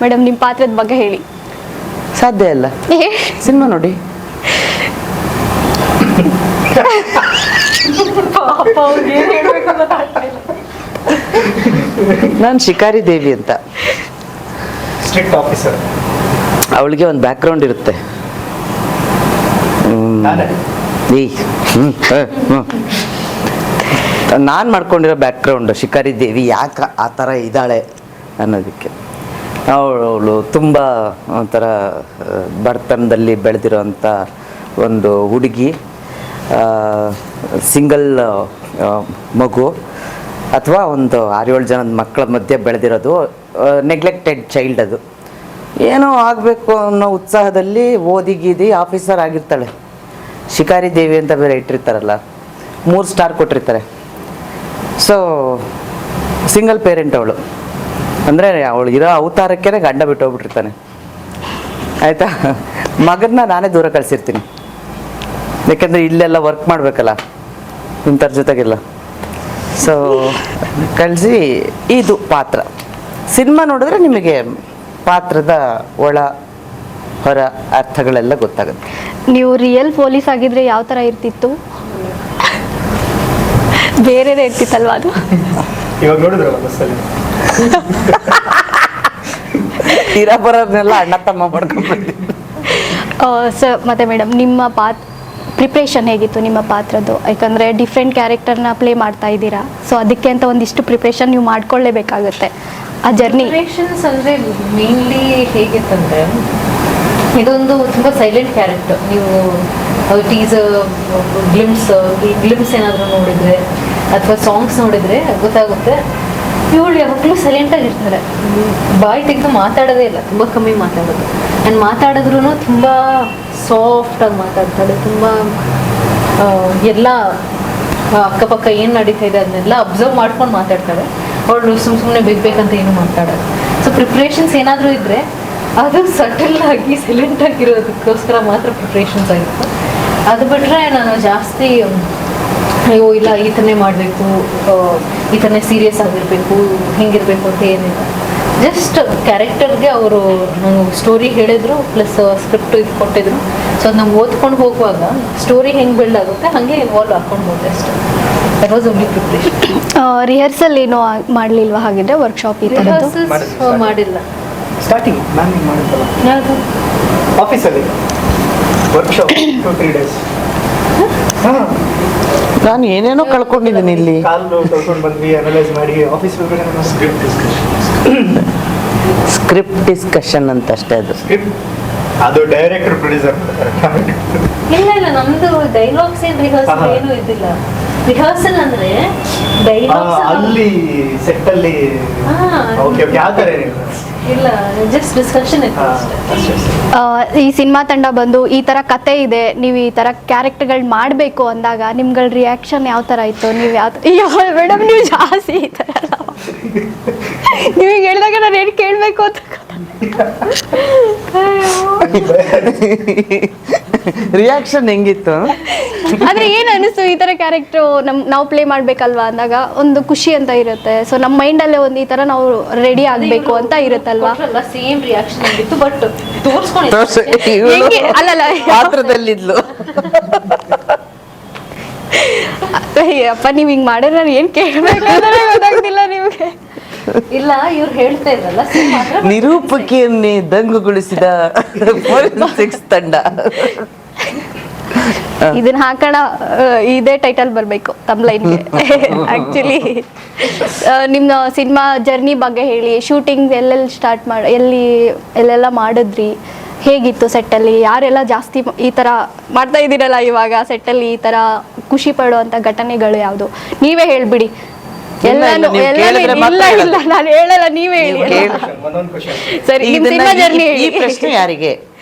Madam ನಿಮ್ಮ ಪಾತ್ರದ ಬಗ್ಗೆ ಹೇಳಿ. ಸಾಧ್ಯ ಇಲ್ಲ, ಸಿನಿಮಾ ನೋಡಿ. ನಾನು ಶಿಕಾರಿ ದೇವಿ ಅಂತ. Strict officer. ಅವಳಿಗೆ ಒಂದು ಬ್ಯಾಕ್ಗ್ರೌಂಡ್ ಇರುತ್ತೆ. ನಾನು ಮಾಡ್ಕೊಂಡಿರೋ ಬ್ಯಾಕ್ಗ್ರೌಂಡ್ ಶಿಕಾರಿ ದೇವಿ ಯಾಕೆ ಆ ಥರ ಇದ್ದಾಳೆ ಅನ್ನೋದಕ್ಕೆ. ಅವಳು ತುಂಬ ಒಂಥರ ಬಡತನದಲ್ಲಿ ಬೆಳೆದಿರೋಂಥ ಒಂದು ಹುಡುಗಿ, ಸಿಂಗಲ್ ಮಗು ಅಥವಾ ಒಂದು 6-7 ಜನದ ಮಕ್ಕಳ ಮಧ್ಯೆ ಬೆಳೆದಿರೋದು, ನೆಗ್ಲೆಕ್ಟೆಡ್ ಚೈಲ್ಡ್. ಅದು ಏನೋ ಆಗಬೇಕು ಅನ್ನೋ ಉತ್ಸಾಹದಲ್ಲಿ ಓದಿ ಆಫೀಸರ್ ಆಗಿರ್ತಾಳೆ. ಶಿಕಾರಿ ದೇವಿ ಅಂತ ಬೇರೆ ಇಟ್ಟಿರ್ತಾರಲ್ಲ, 3 ಸ್ಟಾರ್ ಕೊಟ್ಟಿರ್ತಾರೆ. ಸೊ ಸಿಂಗಲ್ ಪೇರೆಂಟ್ ಅವಳು. ಅಂದರೆ ಅವಳು ಇರೋ ಅವತಾರಕ್ಕೆ ಗಂಡ ಬಿಟ್ಟು ಹೋಗ್ಬಿಟ್ಟಿರ್ತಾನೆ, ಆಯಿತಾ. ಮಗನ್ನ ನಾನೇ ದೂರ ಕಳಿಸಿರ್ತೀನಿ, ಯಾಕೆಂದರೆ ಇಲ್ಲೆಲ್ಲ ವರ್ಕ್ ಮಾಡಬೇಕಲ್ಲ ಇಂಥರ ಜೊತೆಗೆಲ್ಲ. ಸೊ ಕಳಿಸಿ ಇದು ಪಾತ್ರ. ಸಿನಿಮಾ ನೋಡಿದ್ರೆ ನಿಮಗೆ ಪಾತ್ರದ ಒಳ ಹೊರ ಅರ್ಥಗಳೆಲ್ಲ ಗೊತ್ತಾಗುತ್ತೆ. ನೀವು ರಿಯಲ್ ಪೊಲೀಸ್ ಆಗಿದ್ರೆ ಯಾವ ಥರ ಇರ್ತಿತ್ತು? ಬೇರೆದೇ ಇರ್ತಿತ್ತಲ್ವಾ ಅದು? ಇವಾಗ ನೋಡಿದ್ರೆ ಬಸ್ಸಲ್ಲಿ ತೀರಾ ಬರೋದನ್ನೆಲ್ಲ ಅಣ್ಣ ತಮ್ಮ ಮಾಡ್ಕೊಂಡ್ಬಿಡ್ತೀವಿ. ಸರ್ ಮತ್ತೆ ಮೇಡಮ್, ನಿಮ್ಮ ಪ್ರಿಪ್ರೇಷನ್ ಹೇಗಿತ್ತು ನಿಮ್ಮ ಪಾತ್ರದ್ದು? ಯಾಕಂದರೆ ಡಿಫ್ರೆಂಟ್ ಕ್ಯಾರೆಕ್ಟರ್ನ ಪ್ಲೇ ಮಾಡ್ತಾ ಇದ್ದೀರಾ, ಸೊ ಅದಕ್ಕೆ ಅಂತ ಒಂದಿಷ್ಟು ಪ್ರಿಪ್ರೇಷನ್ ನೀವು ಮಾಡ್ಕೊಳ್ಳೇಬೇಕಾಗುತ್ತೆ. ಆ ಜರ್ನಿ ಪ್ರಿಪ್ರೇಷನ್ಸ್ ಅಂದರೆ ಮೇನ್ಲಿ ಹೇಗಿತ್ತಂದರೆ, ಇದೊಂದು ತುಂಬ ಸೈಲೆಂಟ್ ಕ್ಯಾರೆಕ್ಟರ್. ನೀವು ಟೀಸರ್ ಗ್ಲಿಮ್ಸ್ ಏನಾದರೂ ನೋಡಿದರೆ ಅಥವಾ ಸಾಂಗ್ಸ್ ನೋಡಿದರೆ ಗೊತ್ತಾಗುತ್ತೆ, ಇವಳು ಯಾವಾಗಲೂ ಸೈಲೆಂಟಾಗಿರ್ತಾರೆ. ಬಾಯಿ ತೆಗೆದು ಮಾತಾಡೋದೇ ಇಲ್ಲ, ತುಂಬ ಕಮ್ಮಿ ಮಾತಾಡೋದು. ಆ್ಯಂಡ್ ಮಾತಾಡಿದ್ರೂ ತುಂಬ ಸಾಫ್ಟಾಗಿ ಮಾತಾಡ್ತಾಳೆ. ತುಂಬ ಎಲ್ಲ ಅಕ್ಕಪಕ್ಕ ಏನು ನಡೀತಾ ಇದೆ ಅದನ್ನೆಲ್ಲ ಅಬ್ಸರ್ವ್ ಮಾಡ್ಕೊಂಡು ಮಾತಾಡ್ತಾಳೆ. ಅವಳು ಸುಮ್ಮನೆ ಬೇಕಂತ ಏನು ಮಾತಾಡೋದು. ಸೊ ಪ್ರಿಪ್ರೇಷನ್ಸ್ ಏನಾದರೂ ಇದ್ದರೆ ಅದು ಸಟಲ್ ಆಗಿ ಸೈಲೆಂಟ್ ಆಗಿರೋದಕ್ಕೋಸ್ಕರ ಮಾತ್ರ ಪ್ರಿಪ್ರೇಷನ್ಸ್ ಆಗಿತ್ತು. ಅದು ಬಿಟ್ಟರೆ ನಾನು ಜಾಸ್ತಿ ಅಯ್ಯೋ ಇಲ್ಲ ಈ ಥರನೇ ಮಾಡಬೇಕು, ಈ ಥರನೇ ಸೀರಿಯಸ್ ಆಗಿರಬೇಕು, ಹಿಂಗಿರಬೇಕು ಅಂತ ಏನಿಲ್ಲ. ಜಸ್ಟ್ ಕ್ಯಾರೆಕ್ಟರ್ಗೆ ಅವರು ಸ್ಟೋರಿ ಹೇಳಿದ್ರು, ಪ್ಲಸ್ ಸ್ಕ್ರಿಪ್ಟ್ ಇದು ಕೊಟ್ಟಿದ್ರು. ಸೊ ಅದು ನಾವು ಓದ್ಕೊಂಡು ಹೋಗುವಾಗ ಸ್ಟೋರಿ ಹೆಂಗೆ ಬಿಲ್ಡ್ ಆಗುತ್ತೆ ಹಾಗೆ ಇನ್ವಾಲ್ವ್ ಹಾಕೊಂಡು ಹೋದೆ ಅಷ್ಟೇ. That was only preparation. Rehearsal ಏನೋ ಮಾಡಲಿಲ್ವಾ ಹಾಗಿದ್ರೆ? ವರ್ಕ್ಶಾಪ್ ಈ ಥರದ್ದು ಮಾಡಿಲ್ಲ. ಸ್ಟಾರ್ಟಿಂಗ್ ನಾನು ಮಾಡಿದ್ದಲ್ಲ ಯಾವುದು ಆಫೀಸಲ್ಲಿ ವರ್ಕ್ಶಾಪ್ 2-3 ಡೇಸ್. ನಾನು ಏನೇನೋ ಕಳ್ಕೊಂಡಿದ್ದೀನಿ ಇಲ್ಲಿ. ಕಾಲು ಕಳ್ಕೊಂಡು ಬಂದ್ವಿ, ಅನಲೈಸ್ ಮಾಡಿ ಆಫೀಸ್ ಸ್ಕ್ರಿಪ್ಟ್ ಡಿಸ್ಕಷನ್ ಅಂತ ಅಷ್ಟೇ. ಅದು ಸ್ಕ್ರಿಪ್ಟ್ ಅದು ಡೈರೆಕ್ಟರ್ ಪ್ರೊಡ್ಯೂಸರ್ ಇಲ್ಲ ನಮ್ದು ಡೈಲಾಗ್ಸ್ ಏನು ರಿಹರ್ಸಲ್ ಏನೂ ಇದ್ದಿಲ್ಲ. ರಿಹರ್ಸಲ್ ಅಂದ್ರೆ ಡೈಲಾಗ್ಸ್ ಅಲ್ಲಿ ಸೆಟ್ ಅಲ್ಲಿ ಓಕೆ ಓಕೆ ಆ ಥರ ಏನಿಲ್ಲ, ಇಲ್ಲ ಜಸ್ಟ್ ಡಿಸ್ಕಷನ್ ಇತ್ತು ಅಷ್ಟೇ. ಈ ಸಿನಿಮಾ ತಂಡ ಬಂದು ಈ ಥರ ಕತೆ ಇದೆ, ನೀವು ಈ ಥರ ಕ್ಯಾರೆಕ್ಟರ್ಗಳು ಮಾಡಬೇಕು ಅಂದಾಗ ನಿಮ್ಗಳ ರಿಯಾಕ್ಷನ್ ಯಾವ ಥರ ಇತ್ತು? ನೀವು ಯಾವ ಮೇಡಮ್ ನೀವು ಜಾಸ್ತಿ ಈ ಥರ ನೀವೀಗ ಹೇಳಿದಾಗ ನಾನು ಏನು ಕೇಳಬೇಕು ಅಂತ ರಿಯಾಕ್ಷನ್ ಹೆಂಗಿತ್ತು? ಆದ್ರೆ ಏನ್ ಅನಿಸ್ತು ಈ ತರ ಕ್ಯಾರೆಕ್ಟರ್ ನಾವು ಪ್ಲೇ ಮಾಡ್ಬೇಕಲ್ವಾ ಅಂದಾಗ ಒಂದು ಖುಷಿ ಅಂತ ಇರುತ್ತೆ. ಸೊ ನಮ್ಮ ಮೈಂಡ್ ಅಲ್ಲೇ ಒಂದು ಈ ತರ ನಾವು ರೆಡಿ ಆಗ್ಬೇಕು ಅಂತ ಇರುತ್ತಲ್ವಾ? ಸೇಮ್ ರಿಯಾಕ್ಷನ್ ಆಗಿತ್ತು, ಬಟ್ ಅಲ್ಲಲ್ಲ ಪಾತ್ರದಲ್ಲಿದ್ಲು. ಅಪ್ಪ ನೀವ್ ಹಿಂಗ್ ಮಾಡಿದ್ರೆ ನಾನು ಏನ್ ಕೇಳ್ಬೇಕು ಗೊತ್ತಾಗ್ತಿಲ್ಲ ನಿಮ್ಗೆ. ಇಲ್ಲ ಇವ್ರು ಹೇಳ್ತಾ ಇದ್ರಲ್ಲ, ನಿರೂಪಕಿಯನ್ನೇ ದಂಗುಗೊಳಿಸಿದ ಫೋರೆನ್ಸಿಕ್ಸ್ ತಂಡ. ಇದನ್ನ ಹಾಕೋಣ, ಇದೇ ಟೈಟಲ್ ಬರಬೇಕು ತಮ್ಲೈನ್ಗೆ. ಆಕ್ಚುಲಿ ನಿಮ್ಮ ಸಿನಿಮಾ ಜರ್ನಿ ಬಗ್ಗೆ ಹೇಳಿ. ಶೂಟಿಂಗ್ ಎಲ್ಲೆಲ್ಲಿ ಸ್ಟಾರ್ಟ್ ಎಲ್ಲೆಲ್ಲ ಮಾಡಿದ್ರಿ? ಹೇಗಿತ್ತು ಸೆಟ್ಟಲ್ಲಿ? ಯಾರೆಲ್ಲ ಜಾಸ್ತಿ ಈ ಥರ ಮಾಡ್ತಾ ಇದ್ದೀರಲ್ಲ ಇವಾಗ ಸೆಟ್ಟಲ್ಲಿ, ಈ ಥರ ಖುಷಿ ಪಡುವಂಥ ಘಟನೆಗಳು ಯಾವುದು? ನೀವೇ ಹೇಳ್ಬಿಡಿ. ಎಲ್ಲಾನು ಇಲ್ಲ ನಾನು ಹೇಳಲ್ಲ, ನೀವೇ ಹೇಳಿ. ಸರಿ, ನಿಮ್ಮ ಸಿನಿಮಾ ಜರ್ನಿ ಈ ಪ್ರಶ್ನೆ ಯಾರಿಗೆ?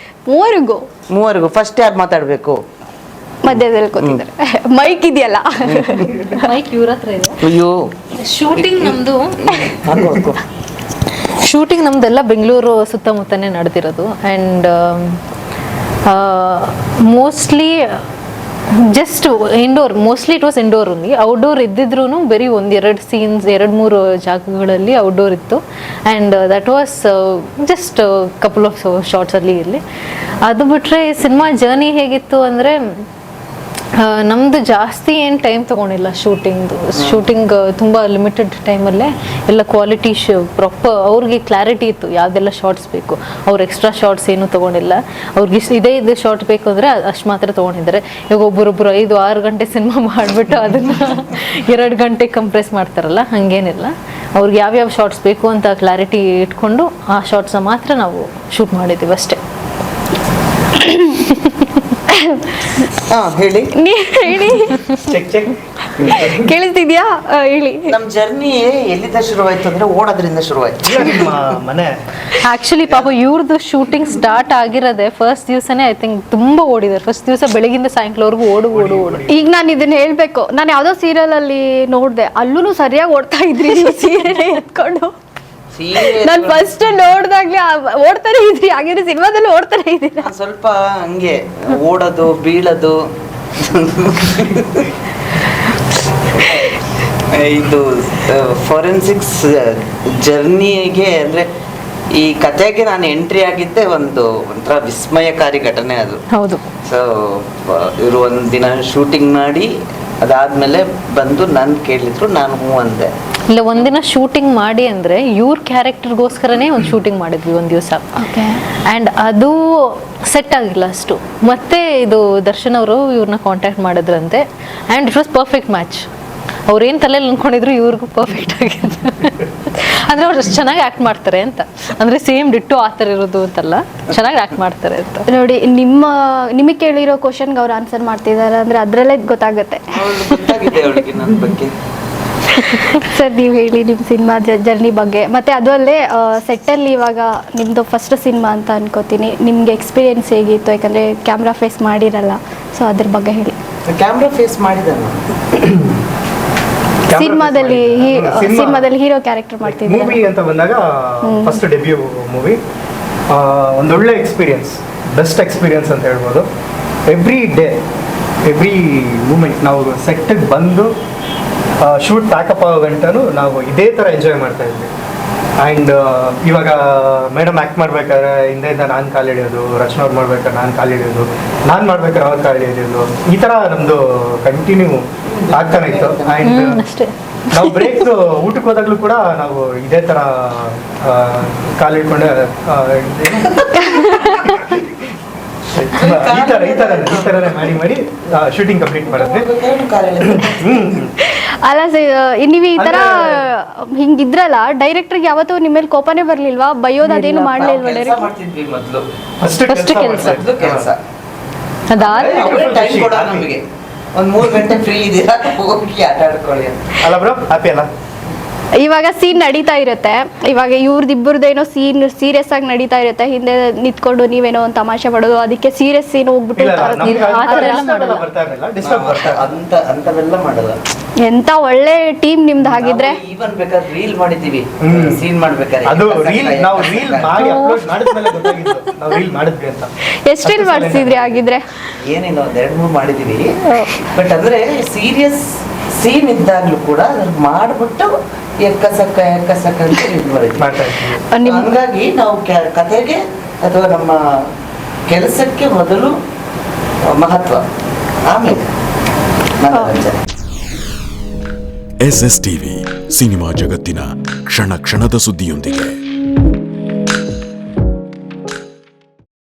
ಮೂವರಿಗೂ. ಫಸ್ಟ್ ಯಾರು ಮಾತಾಡ್ಬೇಕು? ಮಧ್ಯದಲ್ಲಿ ಕೂತಿದ್ದಾರೆ. ಮೈಕ್ ಇದೆಯಲ್ಲ, ಮೈಕ್ ಇವ್ರ ಹತ್ರ ಇದೆ. ಅಯ್ಯೋ, ಶೂಟಿಂಗ್ ನಮ್ದೆಲ್ಲ ಬೆಂಗಳೂರು ಸುತ್ತಮುತ್ತನೇ ನಡೆದಿರೋದು. And mostly just indoor, mostly it was indoor only. Outdoor ಇದ್ದಿದ್ರು ಬರೀ ಒಂದೆರಡು ಸೀನ್ಸ್, 2-3 ಜಾಗಗಳಲ್ಲಿ ಔಟ್ಡೋರ್ ಇತ್ತು. And that was just couple of shorts ಅಲ್ಲಿ ಇಲ್ಲಿ. ಅದು ಬಿಟ್ಟರೆ ಸಿನಿಮಾ ಜರ್ನಿ ಹೇಗಿತ್ತು ಅಂದರೆ, ನಮ್ಮದು ಜಾಸ್ತಿ ಏನು ಟೈಮ್ ತೊಗೊಂಡಿಲ್ಲ ಶೂಟಿಂಗ್ ತುಂಬ ಲಿಮಿಟೆಡ್ ಟೈಮಲ್ಲೇ ಎಲ್ಲ ಕ್ವಾಲಿಟಿ ಪ್ರಾಪರ್. ಅವ್ರಿಗೆ ಕ್ಲಾರಿಟಿ ಇತ್ತು ಯಾವುದೆಲ್ಲ ಶಾರ್ಟ್ಸ್ ಬೇಕು. ಅವ್ರು ಎಕ್ಸ್ಟ್ರಾ ಶಾರ್ಟ್ಸ್ ಏನೂ ತೊಗೊಂಡಿಲ್ಲ. ಅವ್ರಿಗೆ ಇದು ಶಾರ್ಟ್ ಬೇಕು ಅಂದರೆ ಅಷ್ಟು ಮಾತ್ರ ತೊಗೊಂಡಿದ್ದಾರೆ. ಇವಾಗ ಒಬ್ಬರೊಬ್ಬರು 5-6 ಗಂಟೆ ಸಿನಿಮಾ ಮಾಡಿಬಿಟ್ಟು ಅದನ್ನು 2 ಗಂಟೆ ಕಂಪ್ರೆಸ್ ಮಾಡ್ತಾರಲ್ಲ, ಹಾಗೇನಿಲ್ಲ. ಅವ್ರಿಗೆ ಯಾವ್ಯಾವ ಶಾರ್ಟ್ಸ್ ಬೇಕು ಅಂತ ಕ್ಲಾರಿಟಿ ಇಟ್ಕೊಂಡು ಆ ಶಾರ್ಟ್ಸ್ನ ಮಾತ್ರ ನಾವು ಶೂಟ್ ಮಾಡಿದ್ದೀವಿ ಅಷ್ಟೇ. ಹೇಳಿ. ಹೇಳಿ, ಚೆಕ್ ಕೇಳಿಸ್ತಿದ್ಯಾ? ಹೇಳಿ. ನಮ್ ಜರ್ನಿ ಎಲ್ಲಿಂದ ಶುರುವಾಯ್ತು ಅಂದ್ರೆ ಓಡೋದ್ರಿಂದ ಶುರುವಾಯ್ತು. ನಿಮ್ಮ ಮನೆ ಆಕ್ಚುಲಿ ಪಾಪ ಇವ್ರದ್ದು ಶೂಟಿಂಗ್ ಸ್ಟಾರ್ಟ್ ಆಗಿರೋದೆ ಫಸ್ಟ್ ದಿವಸನೇ. ಐ ಥಿಂಕ್ ತುಂಬಾ ಓಡಿದ್ದಾರೆ. ಫಸ್ಟ್ ದಿವಸ ಬೆಳಗಿಂದ ಸಾಯಂಕಾಲವರೆಗೂ ಓಡು. ಈಗ ನಾನು ಇದನ್ನ ಹೇಳ್ಬೇಕು, ನಾನು ಯಾವ್ದೋ ಸೀರಿಯಲ್ ಅಲ್ಲಿ ನೋಡ್ದೆ, ಅಲ್ಲೂ ಸರಿಯಾಗಿ ಓಡ್ತಾ ಇದ್ರಿ ಸೀರೆ ಎತ್ಕೊಂಡು. ನಾನು ಫಸ್ಟ್ ನೋಡ್ದಾಗ್ಲೇ ಓಡ್ತಾನೆ ಇದ್ರಿ, ಹಾಗೆ ಸಿನಿಮಾದಲ್ಲಿ ಓಡ್ತಾನೆ ಇದ್ದೀರಾ. ಸ್ವಲ್ಪ ಹಂಗೆ ಓಡೋದು ಬೀಳೋದು. ಇದು ಫೋರೆನ್ಸಿಕ್ಸ್ ಜರ್ನಿಗೆ ಅಂದ್ರೆ ಈ ಕತೆಗೆ ನಾನು ಎಂಟ್ರಿ ಆಗಿದ್ದೆ ಒಂಥರ ವಿಸ್ಮಯಕಾರಿ ಘಟನೆ ಅದು. ಹೌದು. ಸೊ ಇವರು ಒಂದಿನ ಶೂಟಿಂಗ್ ಮಾಡಿ ಅದಾದ್ಮೇಲೆ ಬಂದು ನಾನು ಕೇಳಿದ್ರು, ನಾನು ಹ್ಞೂ ಅಂದೆ. ಇಲ್ಲ, ಒಂದಿನ ಶೂಟಿಂಗ್ ಮಾಡಿ ಅಂದ್ರೆ ಇವ್ರ ಕ್ಯಾರೆಕ್ಟರ್ಗೋಸ್ಕರನೇ ಒಂದು ಶೂಟಿಂಗ್ ಮಾಡಿದ್ವಿ ಒಂದು ದಿವಸ. ಆ್ಯಂಡ್ ಅದು ಸೆಟ್ ಆಗಿಲ್ಲ ಅಷ್ಟು. ಮತ್ತೆ ಇದು ದರ್ಶನ್ ಅವರು ಇವ್ರನ್ನ ಕಾಂಟ್ಯಾಕ್ಟ್ ಮಾಡಿದ್ರಂತೆ. And it was perfect match. ಅವ್ರೇನು ತಲೆಯಲ್ಲಿ ಅನ್ಕೊಂಡಿದ್ರು ಇವ್ರಿಗೂ ಪರ್ಫೆಕ್ಟ್ ಆಗಿದೆ. ಅಂದ್ರೆ ಅವ್ರು ಅಷ್ಟು ಚೆನ್ನಾಗಿ ಆ್ಯಕ್ಟ್ ಮಾಡ್ತಾರೆ ಅಂತ. ಅಂದ್ರೆ ಸೇಮ್ ಡಿಟ್ಟು ಆ ಥರ ಇರೋದು ಅಂತಲ್ಲ, ಚೆನ್ನಾಗಿ ಆ್ಯಕ್ಟ್ ಮಾಡ್ತಾರೆ ಅಂತ. ನೋಡಿ, ನಿಮಗೆ ಕೇಳಿರೋ ಕ್ವಶನ್ಗೆ ಅವ್ರು ಆನ್ಸರ್ ಮಾಡ್ತಿದ್ದಾರೆ ಅಂದ್ರೆ ಅದರಲ್ಲೇ ಗೊತ್ತಾಗುತ್ತೆ. ಗೊತ್ತಾಗಿದೆ ಅವಳಿಗೆ ನನ್ನ ಬಗ್ಗೆ. ಸರ್, ನೀವು ಹೇಳಿ ನಿಮ್ಮ ಸಿನಿಮಾ ಜರ್ನಿ ಬಗ್ಗೆ. ಮತ್ತೆ ಅದು ಅಲ್ಲೇ ಸೆಟ್ಟಲ್ಲಿ ಇವಾಗ ನಿಮ್ಮದು ಫಸ್ಟ್ ಸಿನಿಮಾ ಅಂತ ಅನ್ಕೋತೀನಿ, ನಿಮಗೆ ಎಕ್ಸ್ಪೀರಿಯನ್ಸ್ ಹೇಗಿತ್ತು? ಯಾಕಂದರೆ ಕ್ಯಾಮ್ರಾ ಫೇಸ್ ಮಾಡಿರಲ್ಲ, ಸೊ ಅದ್ರ ಬಗ್ಗೆ ಹೇಳಿ. ಕ್ಯಾಮ್ರಾ ಫೇಸ್ ಮಾಡಿದ್ದಾನೆ. ಸಿನಿಮಾದಲ್ಲಿ ಹೀರೋ ಕ್ಯಾರೆಕ್ಟರ್ ಮಾಡ್ತಿದ್ದೆ. ಮೂವಿ ಅಂತ ಬಂದಾಗ ಫಸ್ಟ್ ಡೆಬ್ಯೂ ಮೂವಿ, ಒಂದೊಳ್ಳೆ ಎಕ್ಸ್ಪೀರಿಯನ್ಸ್, ಬೆಸ್ಟ್ ಎಕ್ಸ್ಪೀರಿಯನ್ಸ್ ಅಂತ ಹೇಳ್ಬೋದು. ಎವ್ರಿ ಡೇ, ಎವ್ರಿ ಮೂಮೆಂಟ್ ನಾವು ಸೆಟ್ಟಿಗೆ ಬಂದು ಶೂಟ್ ಪ್ಯಾಕಪ್ ಆಗೋ ಗಂಟನೂ ನಾವು ಇದೇ ಥರ ಎಂಜಾಯ್ ಮಾಡ್ತಾ ಇದ್ವಿ. ಆ್ಯಂಡ್ ಇವಾಗ ಮೇಡಮ್ ಆ್ಯಕ್ಟ್ ಮಾಡ್ಬೇಕಾದ್ರೆ ಹಿಂದೆಯಿಂದ ನಾನು ಕಾಲು ಹಿಡಿಯೋದು, ರಚನಾ ಅವ್ರು ಮಾಡ್ಬೇಕಾದ್ರೆ ನಾನು ಕಾಲು ಹಿಡಿಯೋದು, ನಾನು ಮಾಡ್ಬೇಕಾದ್ರೆ ಅವ್ರು ಕಾಲು ಹಿಡಿಯೋದು, ಈ ಥರ ನಮ್ಮದು ಕಂಟಿನ್ಯೂ ಆಗ್ತಾನೆ ಇತ್ತು. ಆ್ಯಂಡ್ ಅಷ್ಟೇ. ನಾವು ಬ್ರೇಕ್ ಊಟಕ್ಕೆ ಹೋದಾಗಲೂ ಕೂಡ ನಾವು ಇದೇ ಥರ ಕಾಲು ಹಿಡ್ಕೊಂಡೆ ಈ ಥರನೇ ಮಾಡಿ ಶೂಟಿಂಗ್ ಕಂಪ್ಲೀಟ್ ಮಾಡಿದ್ವಿ. ಅಲ್ಲ ಸರ್, ನೀವು ಈ ತರ ಹಿಂಗಿದ್ರಲ್ಲ, ಡೈರೆಕ್ಟರ್ಗೆ ಯಾವತ್ತೂ ನಿಮ್ಮ ಮೇಲೆ ಕೋಪನೇ ಬರ್ಲಿಲ್ವಾ? ಬೈಯೋದು ಅದೇನು ಮಾಡ್ಲಿಲ್ವಾ ಡೈರೆಕ್ಟ್? ಮಾಡ್ತಿದ್ವಿ ಮೊದಲು. First ಕೆಲ್ಸ. ನಮಗೆ ಒಂದು 3 ಗಂಟೆ ಫ್ರೀ ಇದೀರಾ, ಹೋಗಿ ಆಟ ಆಡ್ಕೊಳ್ಳಿ ಅಲ್ಲ ಬ್ರೋ, ಹ್ಯಾಪಿ ಅಲ್ಲ? ಇವಾಗ ಸೀನ್ ನಡೀತಾ ಇರುತ್ತೆ, ಇವಾಗ ಇವ್ರದಿಬ್ಬರದೇನೋ ಸೀನ್ ಸೀರಿಯಸ್ ಆಗಿ ನಡೀತಾ ಇರುತ್ತೆ, ಹಿಂದೆ ನಿಂತ್ಕೊಂಡು ನೀವೇನೋ ಒಂದು ತಮಾಷೆ ಮಾಡೋದು, ಅದಕ್ಕೆ ಸೀರಿಯಸ್ ಸೀನ್ ಹೋಗ್ಬಿಟ್ಟು ಅಂತವೆಲ್ಲ ಮಾಡಲ್ಲ. ಎಂತ ಒಳ್ಳೆ ಟೀಮ್ ನಿಮ್ದು ಹಾಗಿದ್ರೆ. ಈವನ್ ಬೇಕಾದ್ರೆ ರೀಲ್ ಮಾಡಿದೀವಿ, ಸೀನ್ ಮಾಡ್ಬೇಕಾದ್ರೆ. ಅದು ರೀಲ್ ನಾವು ರೀಲ್ ಮಾಡಿ ಅಪ್ಲೋಡ್ ಮಾಡಿದ್ಮೇಲೆ ಗೊತ್ತಾಗಿತ್ತು ನಾವು ರೀಲ್ ಮಾಡಿದ್ವಿ ಅಂತ. ಎಷ್ಟು ರೀಲ್ ಮಾಡಿಸಿದ್ರಿ ಹಾಗಿದ್ರೆ? ಏನಿಲ್ಲ, 1-2-3 ಮಾಡಿದೀವಿ. ಬಟ್ ಅಂದ್ರೆ ಸೀರಿಯಸ್ ಸೀನ್ ಇದ್ದಾಗ್ಲೂ ಕೂಡ ಅದ್ರ ಮಾಡ್ಬಿಟ್ಟು ಎಕ್ಕಸಕ್ಕ ಅಂತ ಮಾಡ್ತಾ ಇದ್ವಿ. ಹಂಗಾಗಿ ನಾವು ಕತೆಗೆ ಅಥವಾ ನಮ್ಮ ಕೆಲಸಕ್ಕೆ ಮೊದಲು ಮಹತ್ವ, ಆಮೇಲೆ ಮನೋರಂಜನೆ. SS ಟಿವಿ, ಸಿನಿಮಾ ಜಗತ್ತಿನ ಕ್ಷಣ ಕ್ಷಣದ ಸುದ್ದಿಯೊಂದಿಗೆ.